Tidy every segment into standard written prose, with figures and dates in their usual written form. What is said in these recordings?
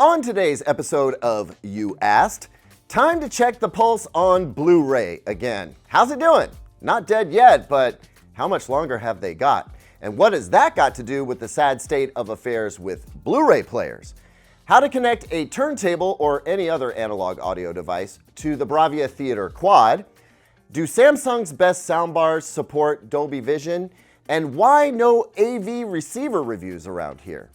On today's episode of You Asked, time to check the pulse on Blu-ray again. How's it doing? Not dead yet, but how much longer have they got? And what has that got to do with the sad state of affairs with Blu-ray players? How to connect a turntable or any other analog audio device to the Bravia Theater Quad? Do Samsung's best soundbars support Dolby Vision? And why no AV receiver reviews around here?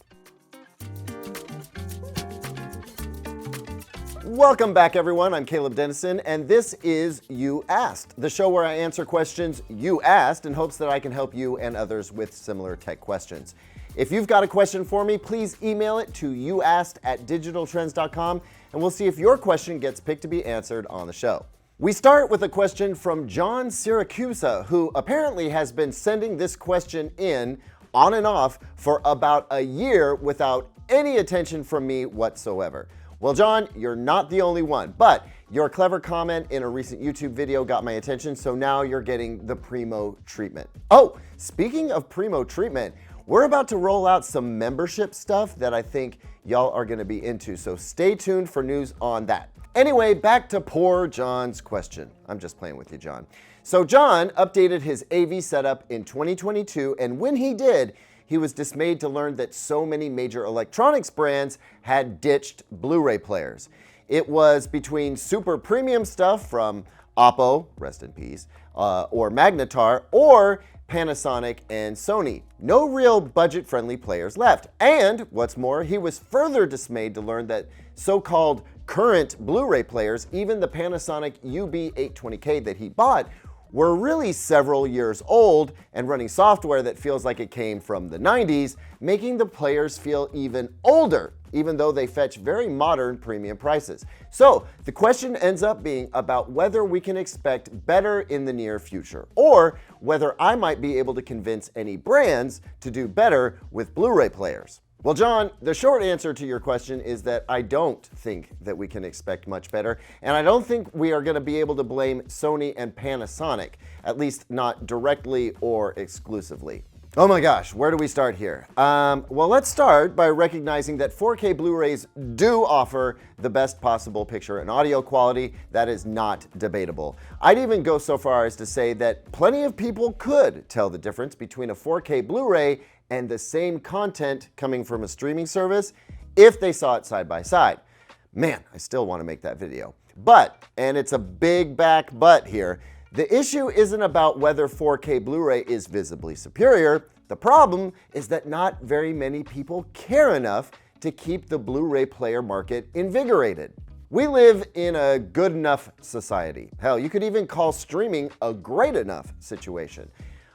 Welcome back, everyone. I'm Caleb Dennison, and this is You Asked, the show where I answer questions you asked in hopes that I can help you and others with similar tech questions. If you've got a question for me, please email it to youasked@digitaltrends.com, and we'll see if your question gets picked to be answered on the show. We start with a question from John Syracusa, who apparently has been sending this question in on and off for about a year without any attention from me whatsoever. Well, John, you're not the only one, but your clever comment in a recent YouTube video got my attention, so now you're getting the primo treatment. Oh, speaking of primo treatment, we're about to roll out some membership stuff that I think y'all are gonna be into, so stay tuned for news on that. Anyway, back to poor John's question. I'm just playing with you, John. So John updated his AV setup in 2022, and when he did, he was dismayed to learn that so many major electronics brands had ditched Blu-ray players. It was between super premium stuff from Oppo, rest in peace, or Magnetar, or Panasonic and Sony. No real budget-friendly players left. And what's more, he was further dismayed to learn that so-called current Blu-ray players, even the Panasonic UB820K that he bought, were really several years old and running software that feels like it came from the 90s, making the players feel even older, even though they fetch very modern premium prices. So the question ends up being about whether we can expect better in the near future, or whether I might be able to convince any brands to do better with Blu-ray players. Well, John, the short answer to your question is that I don't think that we can expect much better, and I don't think we are going to be able to blame Sony and Panasonic, at least not directly or exclusively. Oh my gosh, where do we start here? Well, let's start by recognizing that 4K Blu-rays do offer the best possible picture and audio quality. That is not debatable. I'd even go so far as to say that plenty of people could tell the difference between a 4K Blu-ray and the same content coming from a streaming service if they saw it side by side. Man, I still want to make that video. But, and it's a big back but here, the issue isn't about whether 4K Blu-ray is visibly superior. The problem is that not very many people care enough to keep the Blu-ray player market invigorated. We live in a good enough society. Hell, you could even call streaming a great enough situation.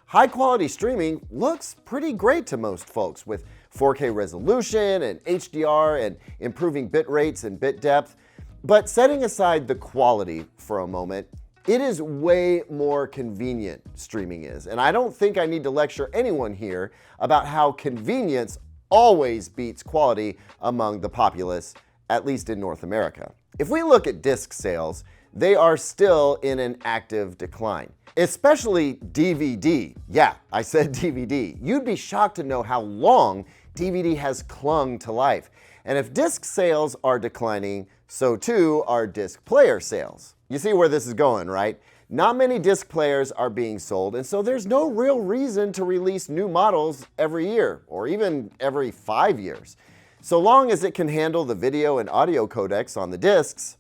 High quality streaming looks pretty great to most folks with 4K resolution and HDR and improving bit rates and bit depth. But setting aside the quality for a moment, it is way more convenient, streaming is. And I don't think I need to lecture anyone here about how convenience always beats quality among the populace, at least in North America. If we look at disc sales, they are still in an active decline, especially DVD. Yeah, I said DVD. You'd be shocked to know how long DVD has clung to life. And if disc sales are declining, so too are disc player sales. You see where this is going, right? Not many disc players are being sold, and so there's no real reason to release new models every year, or even every 5 years. So long as it can handle the video and audio codecs on the discs,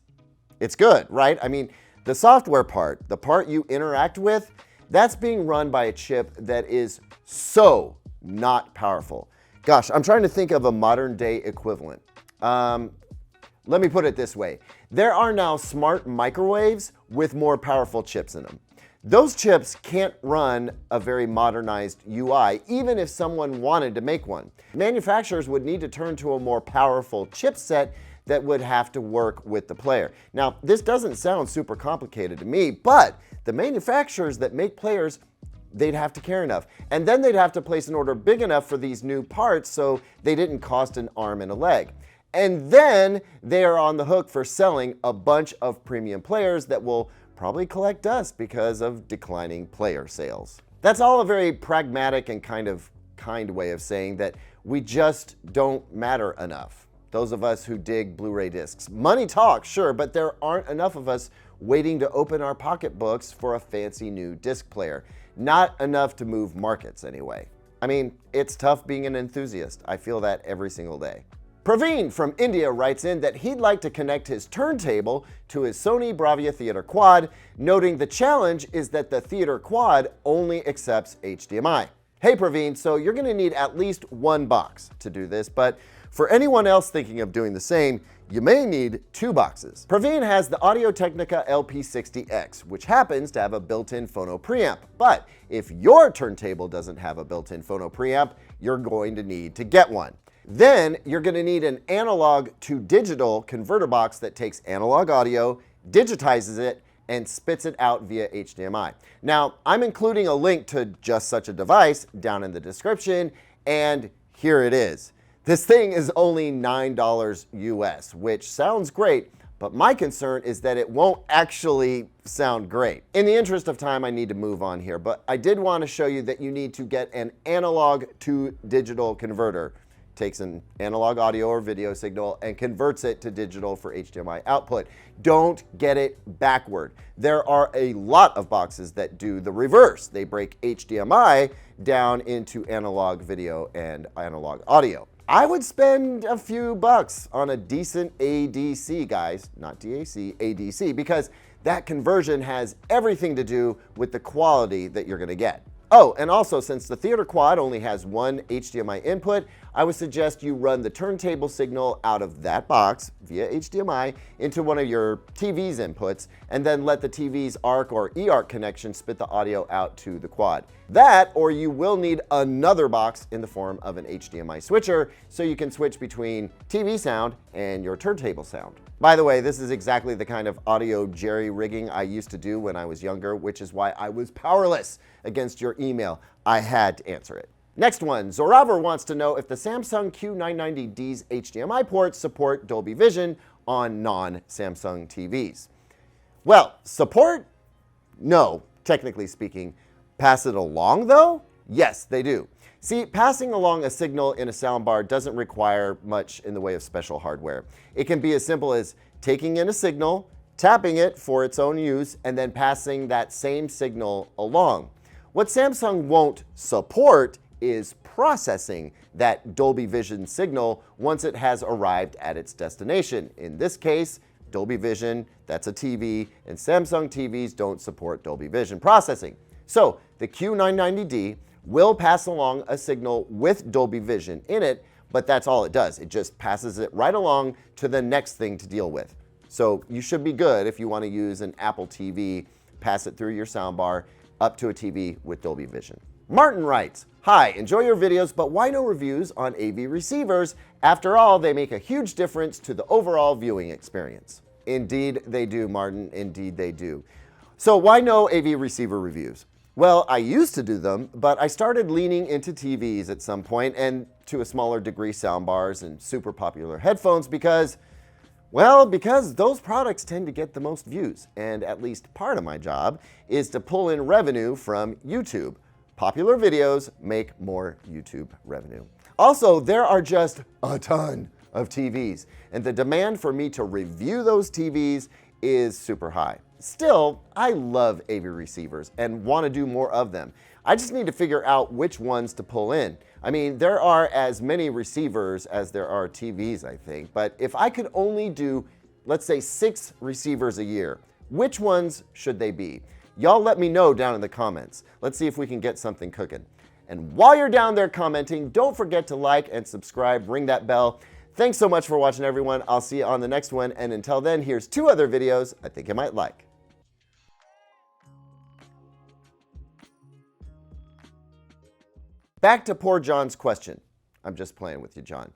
it's good, right? I mean, the software part, the part you interact with, that's being run by a chip that is so not powerful. Gosh, I'm trying to think of a modern day equivalent. Let me put it this way. There are now smart microwaves with more powerful chips in them. Those chips can't run a very modernized UI, even if someone wanted to make one. Manufacturers would need to turn to a more powerful chipset that would have to work with the player. Now, this doesn't sound super complicated to me, but the manufacturers that make players, they'd have to care enough. And then they'd have to place an order big enough for these new parts so they didn't cost an arm and a leg. And then they are on the hook for selling a bunch of premium players that will probably collect dust because of declining player sales. That's all a very pragmatic and kind way of saying that we just don't matter enough. those of us who dig Blu-ray discs. Money talks, sure, but there aren't enough of us waiting to open our pocketbooks for a fancy new disc player. Not enough to move markets, anyway. I mean, it's tough being an enthusiast. I feel that every single day. Praveen from India writes in that he'd like to connect his turntable to his Sony Bravia Theater Quad, noting the challenge is that the Theater Quad only accepts HDMI. Hey Praveen, so you're going to need at least one box to do this, but for anyone else thinking of doing the same, you may need two boxes. Praveen has the Audio-Technica LP60X, which happens to have a built-in phono preamp. But if your turntable doesn't have a built-in phono preamp, you're going to need to get one. Then you're going to need an analog to digital converter box that takes analog audio, digitizes it, and spits it out via HDMI. Now, I'm including a link to just such a device down in the description, and here it is. This thing is only $9 US, which sounds great, but my concern is that it won't actually sound great. In the interest of time, I need to move on here, but I did want to show you that you need to get an analog to digital converter. Takes an analog audio or video signal and converts it to digital for HDMI output. Don't get it backward. There are a lot of boxes that do the reverse. They break HDMI down into analog video and analog audio. I would spend a few bucks on a decent ADC, guys, not DAC, ADC, because that conversion has everything to do with the quality that you're gonna get. Oh, and also, since the Theater Quad only has one HDMI input, I would suggest you run the turntable signal out of that box via HDMI into one of your TV's inputs, and then let the TV's ARC or eARC connection spit the audio out to the quad. That, or you will need another box in the form of an HDMI switcher, so you can switch between TV sound and your turntable sound. By the way, this is exactly the kind of audio jerry-rigging I used to do when I was younger, which is why I was powerless against your email. I had to answer it. Next one, Zoraver wants to know if the Samsung Q990D's HDMI ports support Dolby Vision on non-Samsung TVs. Well, support? No, technically speaking. Pass it along though? Yes, they do. See, passing along a signal in a soundbar doesn't require much in the way of special hardware. It can be as simple as taking in a signal, tapping it for its own use, and then passing that same signal along. What Samsung won't support is processing that Dolby Vision signal once it has arrived at its destination. In this case, Dolby Vision, that's a TV, and Samsung TVs don't support Dolby Vision processing. So the Q990D will pass along a signal with Dolby Vision in it, but that's all it does. It just passes it right along to the next thing to deal with. So you should be good if you want to use an Apple TV, pass it through your soundbar up to a TV with Dolby Vision. Martin writes, "Hi, enjoy your videos, but why no reviews on AV receivers? After all, they make a huge difference to the overall viewing experience." Indeed they do, Martin, indeed they do. So why no AV receiver reviews? Well, I used to do them, but I started leaning into TVs at some point, and to a smaller degree soundbars and super popular headphones because those products tend to get the most views, and at least part of my job is to pull in revenue from YouTube. Popular videos make more YouTube revenue. Also, there are just a ton of TVs, and the demand for me to review those TVs is super high. Still, I love AV receivers and want to do more of them. I just need to figure out which ones to pull in. I mean, there are as many receivers as there are TVs, I think, but if I could only do, let's say, 6 receivers a year, which ones should they be? Y'all let me know down in the comments. Let's see if we can get something cooking. And while you're down there commenting, don't forget to like and subscribe, ring that bell. Thanks so much for watching, everyone. I'll see you on the next one, and until then, here's 2 other videos I think you might like. Back to poor John's question. I'm just playing with you, John.